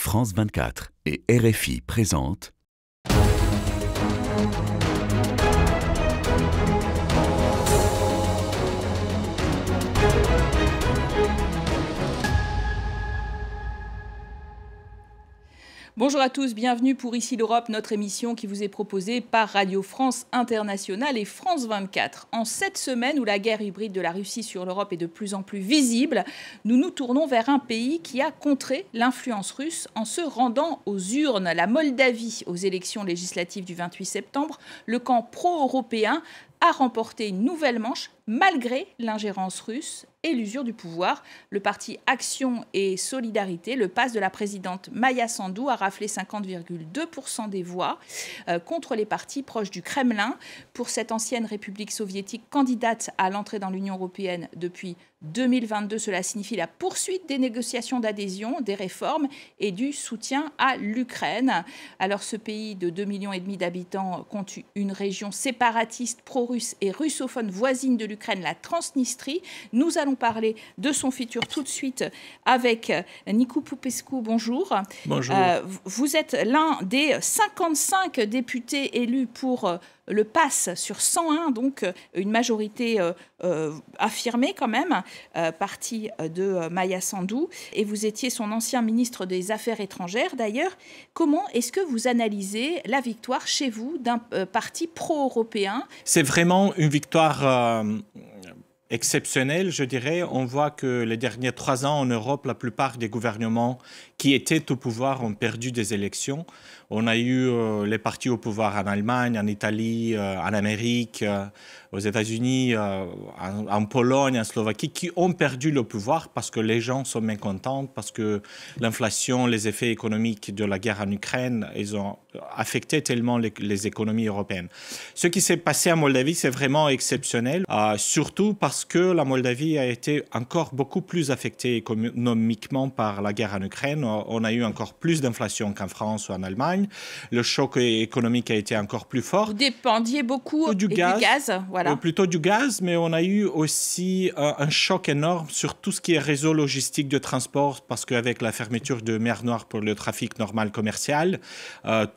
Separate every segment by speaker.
Speaker 1: France 24 et RFI présentent
Speaker 2: Bonjour à tous, bienvenue pour Ici l'Europe, notre émission qui vous est proposée par Radio France Internationale et France 24. En cette semaine où la guerre hybride de la Russie sur l'Europe est de plus en plus visible, nous nous tournons vers un pays qui a contré l'influence russe en se rendant aux urnes. La Moldavie, aux élections législatives du 28 septembre, le camp pro-européen a remporté une nouvelle manche malgré l'ingérence russe et l'usure du pouvoir. Le parti Action et Solidarité, le PAS de la présidente Maia Sandu, a raflé 50,2% des voix contre les partis proches du Kremlin. Pour cette ancienne république soviétique candidate à l'entrée dans l'Union européenne depuis 2022, cela signifie la poursuite des négociations d'adhésion, des réformes et du soutien à l'Ukraine. Alors ce pays de 2,5 millions d'habitants compte une région séparatiste pro-russe et russophone voisine de l'Ukraine, la Transnistrie. Nous allons parler de son futur tout de suite avec Nicu Popescu. Bonjour.
Speaker 3: Bonjour.
Speaker 2: Vous êtes l'un des 55 députés élus pour le PAS sur 101, donc une majorité affirmée quand même, parti de Maia Sandu. Et vous étiez son ancien ministre des Affaires étrangères d'ailleurs. Comment est-ce que vous analysez la victoire chez vous d'un parti pro-européen?
Speaker 3: C'est vraiment une victoire exceptionnelle, je dirais. On voit que les derniers 3 ans en Europe, la plupart des gouvernements qui étaient au pouvoir ont perdu des élections. On a eu les partis au pouvoir en Allemagne, en Italie, en Amérique, aux États-Unis, en Pologne, en Slovaquie, qui ont perdu le pouvoir parce que les gens sont mécontents, parce que l'inflation, les effets économiques de la guerre en Ukraine, ils ont affecté tellement les économies européennes. Ce qui s'est passé en Moldavie, c'est vraiment exceptionnel, surtout parce que la Moldavie a été encore beaucoup plus affectée économiquement par la guerre en Ukraine. On a eu encore plus d'inflation qu'en France ou en Allemagne. Le choc économique a été encore plus fort.
Speaker 2: Vous dépendiez beaucoup du gaz, voilà.
Speaker 3: Plutôt du gaz, mais on a eu aussi un choc énorme sur tout ce qui est réseau logistique de transport, parce qu'avec la fermeture de mer Noire pour le trafic normal commercial,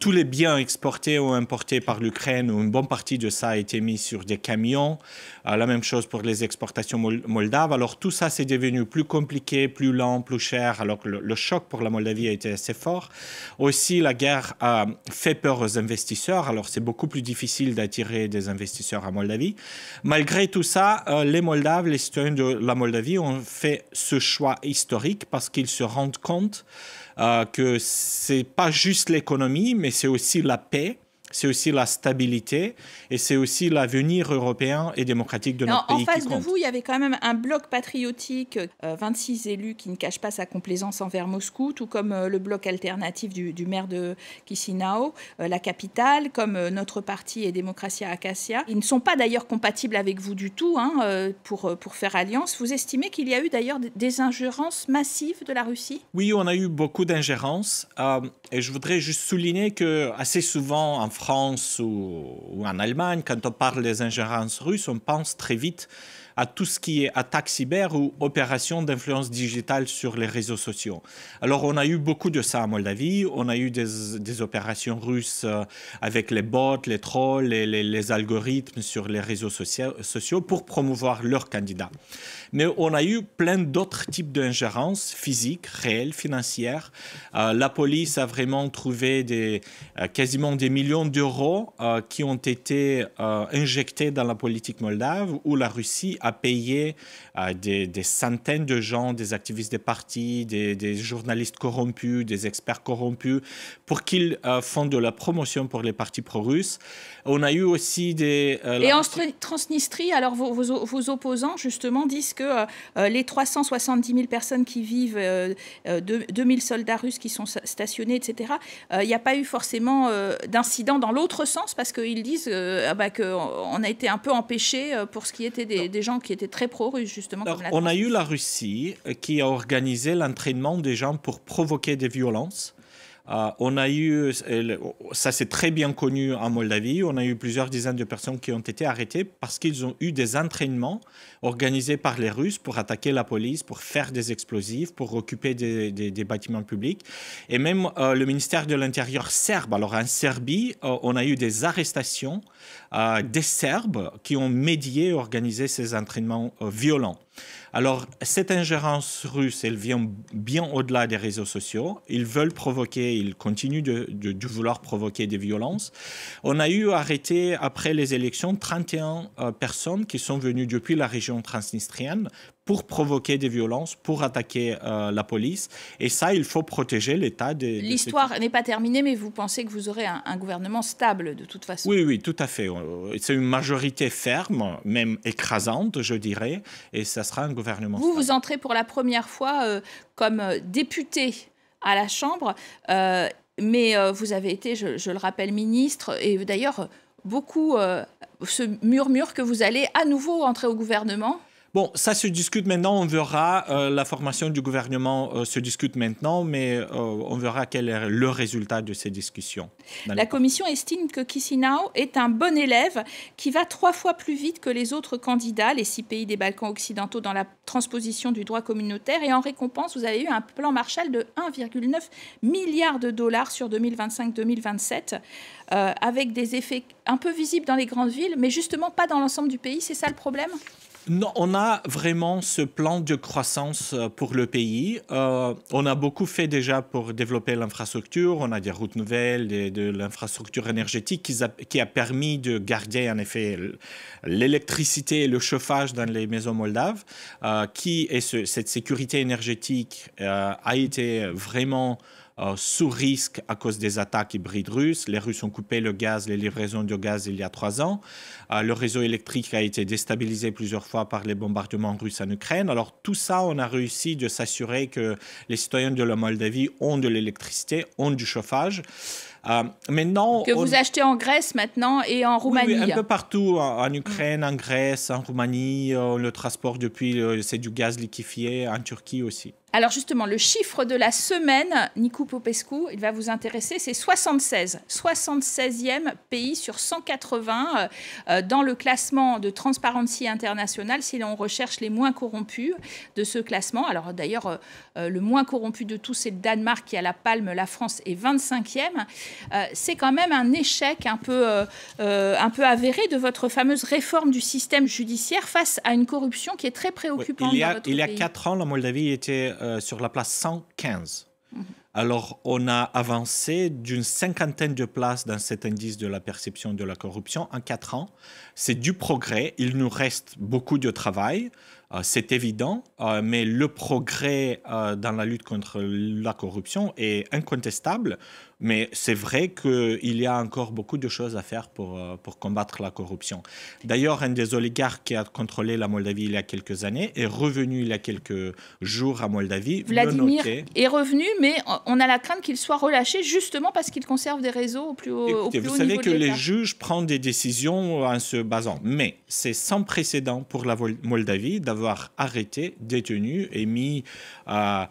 Speaker 3: tous les biens exportés ou importés par l'Ukraine, ou une bonne partie de ça a été mis sur des camions. La même chose pour les exportations moldaves. Alors tout ça, c'est devenu plus compliqué, plus lent, plus cher, alors que le choc pour la Moldavie a été assez fort. Aussi, la guerre a fait peur aux investisseurs, alors c'est beaucoup plus difficile d'attirer des investisseurs à Moldavie. Malgré tout ça, les Moldaves, les citoyens de la Moldavie ont fait ce choix historique parce qu'ils se rendent compte que ce n'est pas juste l'économie, mais c'est aussi la paix. C'est aussi la stabilité et c'est aussi l'avenir européen et démocratique de notre pays qui compte.
Speaker 2: En face de vous, il y avait quand même un bloc patriotique, 26 élus qui ne cachent pas sa complaisance envers Moscou, tout comme le bloc alternatif du maire de Chisinau, la capitale, comme notre parti et Démocratia Acacia. Ils ne sont pas d'ailleurs compatibles avec vous du tout pour faire alliance. Vous estimez qu'il y a eu d'ailleurs des ingérences massives de la Russie?
Speaker 3: Oui, on a eu beaucoup d'ingérences et je voudrais juste souligner que assez souvent en France ou en Allemagne, quand on parle des ingérences russes, on pense très vite à tout ce qui est attaque cyber ou opération d'influence digitale sur les réseaux sociaux. Alors, on a eu beaucoup de ça en Moldavie. On a eu des opérations russes avec les bots, les trolls, les algorithmes sur les réseaux sociaux pour promouvoir leurs candidats. Mais on a eu plein d'autres types d'ingérences physiques, réelles, financières. La police a vraiment trouvé quasiment des millions d'euros qui ont été injectés dans la politique moldave, où la Russie a payé des centaines de gens, des activistes des partis, des journalistes corrompus, des experts corrompus, pour qu'ils font de la promotion pour les partis pro-russes. On a eu aussi
Speaker 2: Et en Transnistrie, alors vos opposants, justement, disent que les 370 000 personnes qui vivent, 2000 soldats russes qui sont stationnés, etc., il n'y a pas eu forcément d'incident dans l'autre sens, parce qu'ils disent qu'on a été un peu empêchés pour ce qui était des gens qui étaient très pro-russes, justement.
Speaker 3: Alors, on a eu la Russie qui a organisé l'entraînement des gens pour provoquer des violences. On a eu, ça c'est très bien connu en Moldavie, on a eu plusieurs dizaines de personnes qui ont été arrêtées parce qu'ils ont eu des entraînements organisés par les Russes pour attaquer la police, pour faire des explosifs, pour occuper des bâtiments publics. Et même le ministère de l'Intérieur serbe, alors en Serbie, on a eu des arrestations des Serbes qui ont médié et organisé ces entraînements violents. Alors, cette ingérence russe, elle vient bien au-delà des réseaux sociaux. Ils veulent provoquer, ils continuent de vouloir provoquer des violences. On a eu arrêté, après les élections, 31 personnes qui sont venues depuis la région transnistrienne pour provoquer des violences, pour attaquer la police. Et ça, il faut protéger l'État.
Speaker 2: L'histoire n'est pas terminée, mais vous pensez que vous aurez un gouvernement stable, de toute façon?
Speaker 3: Oui, tout à fait. C'est une majorité ferme, même écrasante, je dirais, et ça sera un gouvernement stable.
Speaker 2: Vous entrez pour la première fois comme député à la Chambre, mais vous avez été, je le rappelle, ministre, et d'ailleurs, beaucoup se murmurent que vous allez à nouveau entrer au gouvernement.
Speaker 3: Bon, ça se discute maintenant, on verra. La formation du gouvernement se discute maintenant, mais on verra quel est le résultat de ces discussions.
Speaker 2: La Commission estime que Chișinău est un bon élève qui va 3 fois plus vite que les autres candidats, les 6 pays des Balkans occidentaux, dans la transposition du droit communautaire. Et en récompense, vous avez eu un plan Marshall de 1,9 milliard de dollars sur 2025-2027, avec des effets un peu visibles dans les grandes villes, mais justement pas dans l'ensemble du pays. C'est ça le problème ?
Speaker 3: Non, on a vraiment ce plan de croissance pour le pays. On a beaucoup fait déjà pour développer l'infrastructure. On a des routes nouvelles, de l'infrastructure énergétique qui a permis de garder en effet l'électricité et le chauffage dans les maisons moldaves. Cette sécurité énergétique a été vraiment sous risque à cause des attaques hybrides russes. Les Russes ont coupé le gaz, les livraisons de gaz il y a 3 ans. Le réseau électrique a été déstabilisé plusieurs fois par les bombardements russes en Ukraine. Alors tout ça, on a réussi de s'assurer que les citoyens de la Moldavie ont de l'électricité, ont du chauffage. Maintenant,
Speaker 2: que vous achetez en Grèce maintenant et en Roumanie.
Speaker 3: Oui, un peu partout, en Ukraine, en Grèce, en Roumanie, le transport depuis, c'est du gaz liquéfié, en Turquie aussi.
Speaker 2: Alors justement, le chiffre de la semaine, Nicu Popescu, il va vous intéresser, c'est 76. 76e pays sur 180 dans le classement de Transparency International, si l'on recherche les moins corrompus de ce classement. Alors d'ailleurs, le moins corrompu de tous, c'est le Danemark qui a la palme, la France est 25e. C'est quand même un échec un peu avéré de votre fameuse réforme du système judiciaire face à une corruption qui est très préoccupante dans votre pays.
Speaker 3: Il y a 4 ans, la Moldavie était sur la place 115. Alors, on a avancé d'une 50aine de places dans cet indice de la perception de la corruption en 4 ans. C'est du progrès. Il nous reste beaucoup de travail. C'est évident, mais le progrès dans la lutte contre la corruption est incontestable. Mais c'est vrai qu'il y a encore beaucoup de choses à faire pour combattre la corruption. D'ailleurs, un des oligarques qui a contrôlé la Moldavie il y a quelques années est revenu il y a quelques jours à Moldavie.
Speaker 2: Vladimir est revenu, mais on a la crainte qu'il soit relâché justement parce qu'il conserve des réseaux au plus haut niveau de l'État.
Speaker 3: Vous savez que les juges prennent des décisions en se basant. Mais c'est sans précédent pour la Moldavie d'avoir arrêté, détenu et mis un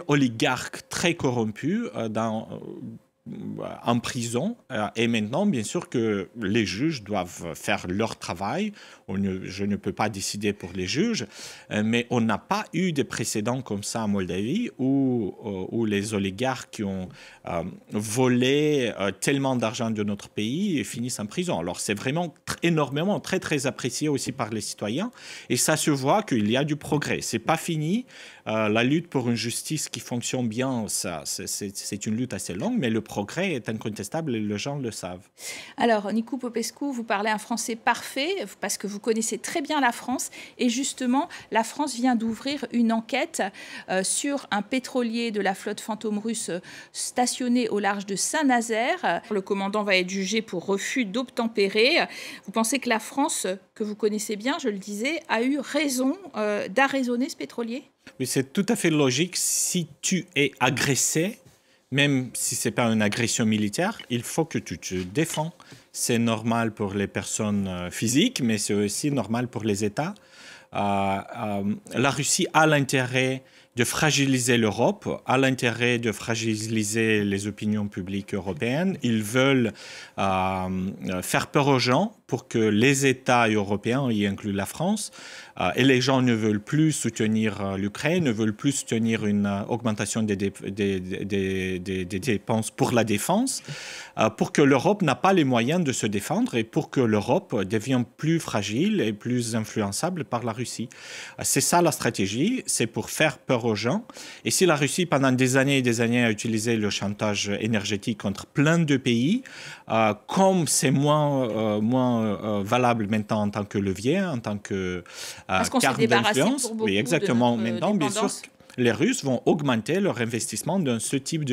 Speaker 3: oligarque très corrompu en prison. Et maintenant, bien sûr que les juges doivent faire leur travail. Je ne peux pas décider pour les juges, mais on n'a pas eu de précédents comme ça en Moldavie où les oligarques qui ont volé tellement d'argent de notre pays finissent en prison. Alors c'est vraiment énormément, très très apprécié aussi par les citoyens et ça se voit qu'il y a du progrès. C'est pas fini. La lutte pour une justice qui fonctionne bien, c'est une lutte assez longue, mais le progrès est incontestable et les gens le savent.
Speaker 2: Alors, Nicu Popescu, vous parlez un français parfait parce que vous connaissez très bien la France. Et justement, la France vient d'ouvrir une enquête sur un pétrolier de la flotte fantôme russe stationné au large de Saint-Nazaire. Le commandant va être jugé pour refus d'obtempérer. Vous pensez que la France, que vous connaissez bien, je le disais, a eu raison d'arraisonner ce pétrolier ?
Speaker 3: Oui, c'est tout à fait logique. Si tu es agressé, même si ce n'est pas une agression militaire, il faut que tu te défends. C'est normal pour les personnes physiques, mais c'est aussi normal pour les États. La Russie a l'intérêt de fragiliser l'Europe, à l'intérêt de fragiliser les opinions publiques européennes. Ils veulent faire peur aux gens pour que les États européens, y inclut la France, et les gens ne veulent plus soutenir l'Ukraine, ne veulent plus soutenir une augmentation des dépenses pour la défense, pour que l'Europe n'a pas les moyens de se défendre et pour que l'Europe devienne plus fragile et plus influençable par la Russie. C'est ça la stratégie, c'est pour faire peur aux gens. Et si la Russie, pendant des années et des années, a utilisé le chantage énergétique contre plein de pays, comme c'est moins valable maintenant en tant que levier, en tant que carte d'influence. Oui, exactement. Maintenant, bien sûr, les Russes vont augmenter leur investissement dans ce type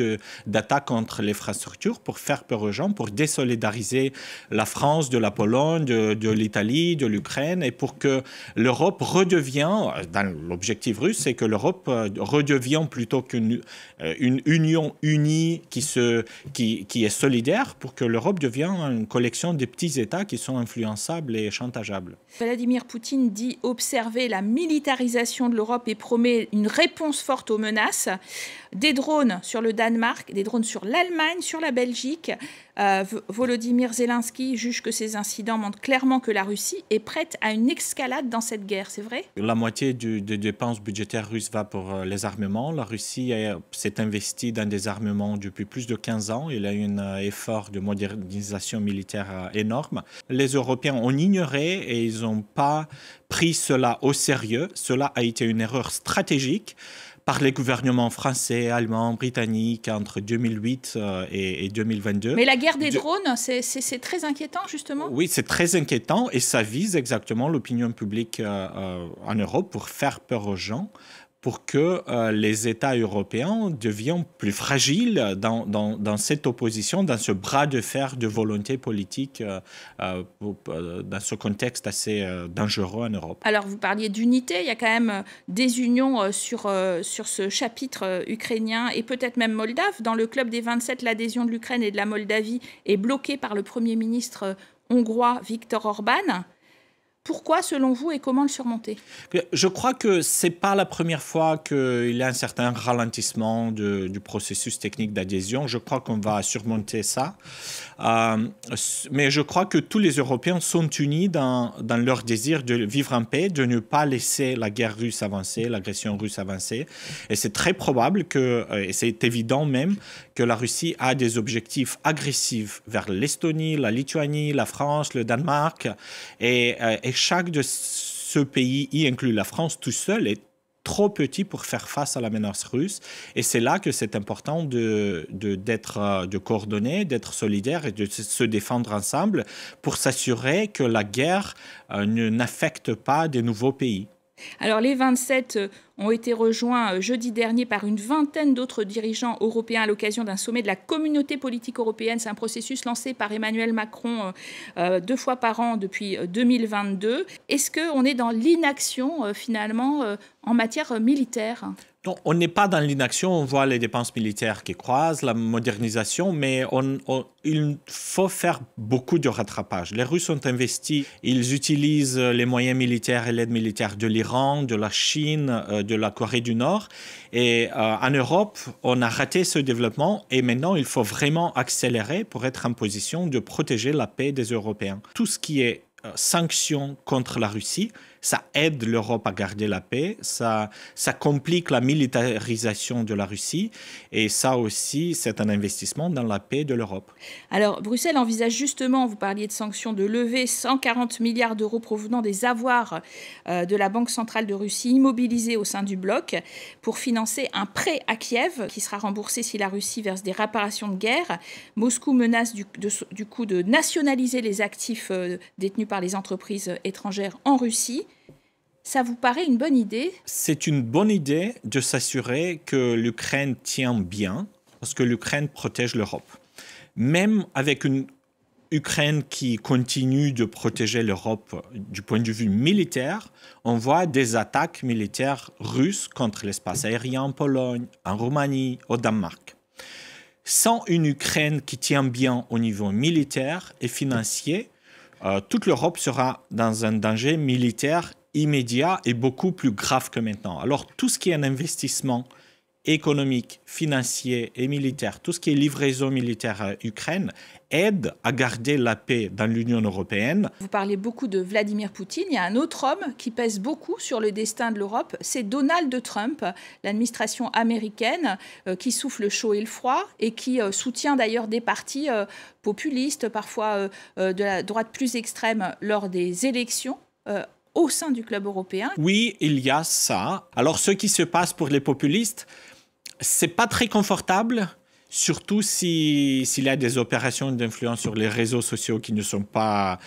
Speaker 3: d'attaque contre l'infrastructure pour faire peur aux gens, pour désolidariser la France de la Pologne, de l'Italie, de l'Ukraine, et pour que l'Europe redevienne, dans l'objectif russe, c'est que l'Europe redevienne plutôt qu'une union unie qui est solidaire, pour que l'Europe devienne une collection de petits États qui sont influençables et chantageables.
Speaker 2: Vladimir Poutine dit observer la militarisation de l'Europe et promet une réponse forte aux menaces. Des drones sur le Danemark, des drones sur l'Allemagne, sur la Belgique. Volodymyr Zelensky juge que ces incidents montrent clairement que la Russie est prête à une escalade dans cette guerre, c'est vrai?
Speaker 3: La moitié des dépenses budgétaires russes va pour les armements. La Russie s'est investie dans des armements depuis plus de 15 ans. Il y a eu un effort de modernisation militaire énorme. Les Européens ont ignoré et ils n'ont pas pris cela au sérieux. Cela a été une erreur stratégique par les gouvernements français, allemands, britanniques entre 2008 et 2022.
Speaker 2: Mais la guerre des drones, c'est très inquiétant, justement.
Speaker 3: Oui, c'est très inquiétant et ça vise exactement l'opinion publique en Europe pour faire peur aux gens, pour que les États européens deviennent plus fragiles dans cette opposition, dans ce bras de fer de volonté politique, dans ce contexte assez dangereux en Europe.
Speaker 2: Alors, vous parliez d'unité, il y a quand même des unions sur ce chapitre ukrainien et peut-être même moldave. Dans le club des 27, l'adhésion de l'Ukraine et de la Moldavie est bloquée par le Premier ministre hongrois Viktor Orban. Pourquoi, selon vous, et comment le surmonter?
Speaker 3: Je crois que ce n'est pas la première fois qu'il y a un certain ralentissement du processus technique d'adhésion. Je crois qu'on va surmonter ça. Mais je crois que tous les Européens sont unis dans leur désir de vivre en paix, de ne pas laisser la guerre russe avancer, l'agression russe avancer. Et c'est très probable et c'est évident même, que la Russie a des objectifs agressifs vers l'Estonie, la Lituanie, la France, le Danemark. Et chaque de ce pays, y inclut la France tout seul, est trop petit pour faire face à la menace russe. Et c'est là que c'est important de coordonner, d'être solidaire et de se défendre ensemble pour s'assurer que la guerre n'affecte pas des nouveaux pays.
Speaker 2: Alors les 27 ont été rejoints jeudi dernier par une vingtaine d'autres dirigeants européens à l'occasion d'un sommet de la communauté politique européenne. C'est un processus lancé par Emmanuel Macron 2 fois par an depuis 2022. Est-ce qu'on est dans l'inaction finalement en matière militaire ?
Speaker 3: Non, on n'est pas dans l'inaction, on voit les dépenses militaires qui croisent, la modernisation, mais il faut faire beaucoup de rattrapage. Les Russes ont investi, ils utilisent les moyens militaires et l'aide militaire de l'Iran, de la Chine, de la Corée du Nord. Et en Europe, on a raté ce développement et maintenant, il faut vraiment accélérer pour être en position de protéger la paix des Européens. Tout ce qui est sanctions contre la Russie, ça aide l'Europe à garder la paix, ça complique la militarisation de la Russie et ça aussi, c'est un investissement dans la paix de l'Europe.
Speaker 2: Alors, Bruxelles envisage justement, vous parliez de sanctions, de lever 140 milliards d'euros provenant des avoirs de la Banque centrale de Russie immobilisés au sein du bloc pour financer un prêt à Kiev qui sera remboursé si la Russie verse des réparations de guerre. Moscou menace du coup de nationaliser les actifs détenus par les entreprises étrangères en Russie. Ça vous paraît une bonne idée?
Speaker 3: C'est une bonne idée de s'assurer que l'Ukraine tient bien, parce que l'Ukraine protège l'Europe. Même avec une Ukraine qui continue de protéger l'Europe du point de vue militaire, on voit des attaques militaires russes contre l'espace aérien en Pologne, en Roumanie, au Danemark. Sans une Ukraine qui tient bien au niveau militaire et financier, toute l'Europe sera dans un danger militaire immédiat est beaucoup plus grave que maintenant. Alors, tout ce qui est un investissement économique, financier et militaire, tout ce qui est livraison militaire à Ukraine, aide à garder la paix dans l'Union européenne.
Speaker 2: Vous parlez beaucoup de Vladimir Poutine. Il y a un autre homme qui pèse beaucoup sur le destin de l'Europe, c'est Donald Trump, l'administration américaine qui souffle le chaud et le froid et qui soutient d'ailleurs des partis populistes, parfois de la droite plus extrême lors des élections. Au sein du club européen.
Speaker 3: Oui, il y a ça. Alors, ce qui se passe pour les populistes, c'est pas très confortable, surtout s'il y a des opérations d'influence sur les réseaux sociaux qui ne sont pas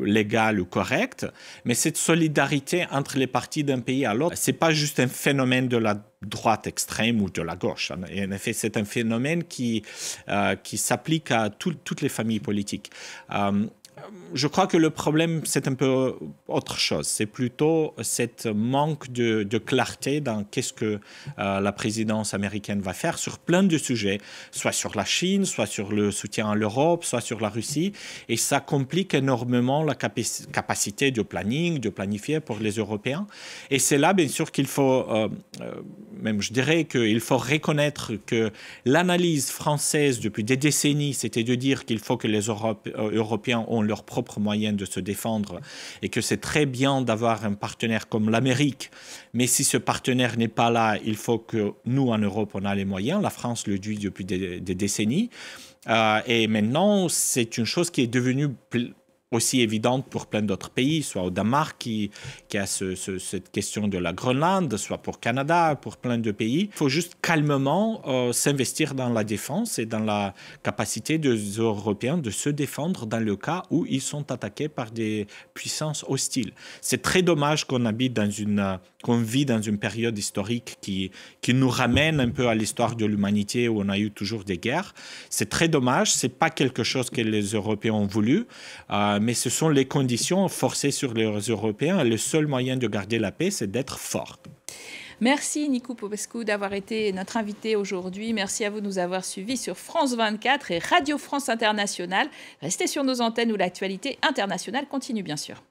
Speaker 3: légales ou correctes. Mais cette solidarité entre les partis d'un pays à l'autre, c'est pas juste un phénomène de la droite extrême ou de la gauche. Et en effet, c'est un phénomène qui s'applique à toutes les familles politiques. Je crois que le problème, c'est un peu autre chose. C'est plutôt cette manque de clarté dans qu'est-ce que la présidence américaine va faire sur plein de sujets, soit sur la Chine, soit sur le soutien à l'Europe, soit sur la Russie. Et ça complique énormément la capacité de planning, de planifier pour les Européens. Et c'est là, bien sûr, qu'il faut, même je dirais qu'il faut reconnaître que l'analyse française depuis des décennies, c'était de dire qu'il faut que les Européens ont leurs propres moyens de se défendre et que c'est très bien d'avoir un partenaire comme l'Amérique. Mais si ce partenaire n'est pas là, il faut que nous, en Europe, on a les moyens. La France le dit depuis des décennies. Et maintenant, c'est une chose qui est devenue aussi évidente pour plein d'autres pays, soit au Danemark qui a cette question de la Groenland, soit pour Canada, pour plein de pays. Il faut juste calmement s'investir dans la défense et dans la capacité des Européens de se défendre dans le cas où ils sont attaqués par des puissances hostiles. C'est très dommage qu'on vit dans une période historique qui nous ramène un peu à l'histoire de l'humanité où on a eu toujours des guerres. C'est très dommage, c'est pas quelque chose que les Européens ont voulu, mais ce sont les conditions forcées sur les Européens. Le seul moyen de garder la paix, c'est d'être fort.
Speaker 2: Merci Nicu Popescu d'avoir été notre invité aujourd'hui. Merci à vous de nous avoir suivis sur France 24 et Radio France Internationale. Restez sur nos antennes où l'actualité internationale continue bien sûr.